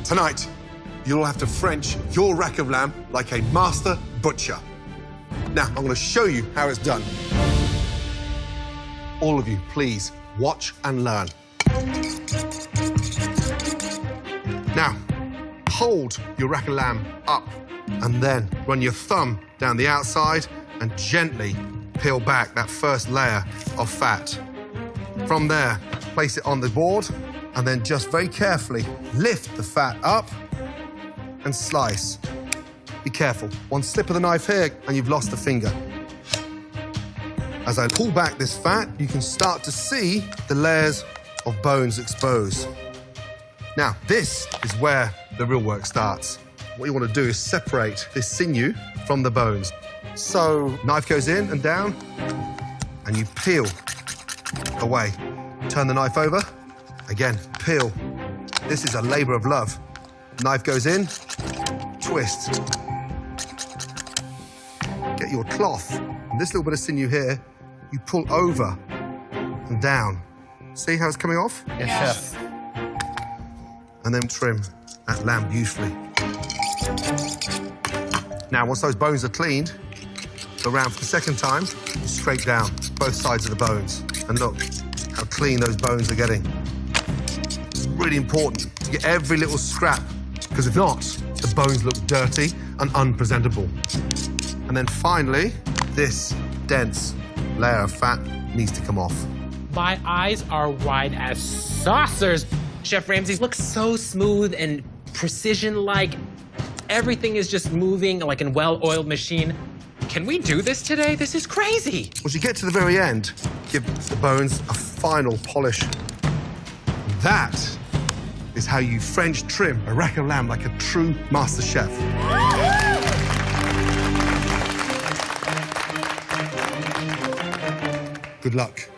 Tonight, you'll have to French your rack of lamb like a master butcher. Now, I'm going to show you how it's done. All of you, please, watch and learn. Now, hold your rack of lamb up and then run your thumb down the outside and gently peel back that first layer of fat. From there, place it on the board and then just very carefully lift the fat up and slice. Be careful. One slip of the knife here and you've lost a finger. As I pull back this fat, you can start to see the layers of bones exposed. Now, this is where the real work starts. What you want to do is separate this sinew from the bones. So, knife goes in and down, and you peel away. Turn the knife over, again, peel. This is a labor of love. Knife goes in, twist. Get your cloth, and this little bit of sinew here, you pull over and down. See how it's coming off? Yes, chef. And then trim that lamb beautifully. Now, once those bones are cleaned, go around for the second time, straight down, both sides of the bones. And look how clean those bones are getting. It's really important to get every little scrap, because if not, the bones look dirty and unpresentable. And then finally, this dense layer of fat needs to come off. My eyes are wide as saucers. Chef Ramsay looks so smooth and precision-like. Everything is just moving like a well-oiled machine. Can we do this today? This is crazy. As you get to the very end, give the bones a final polish. That is how you French trim a rack of lamb like a true master chef. Good luck.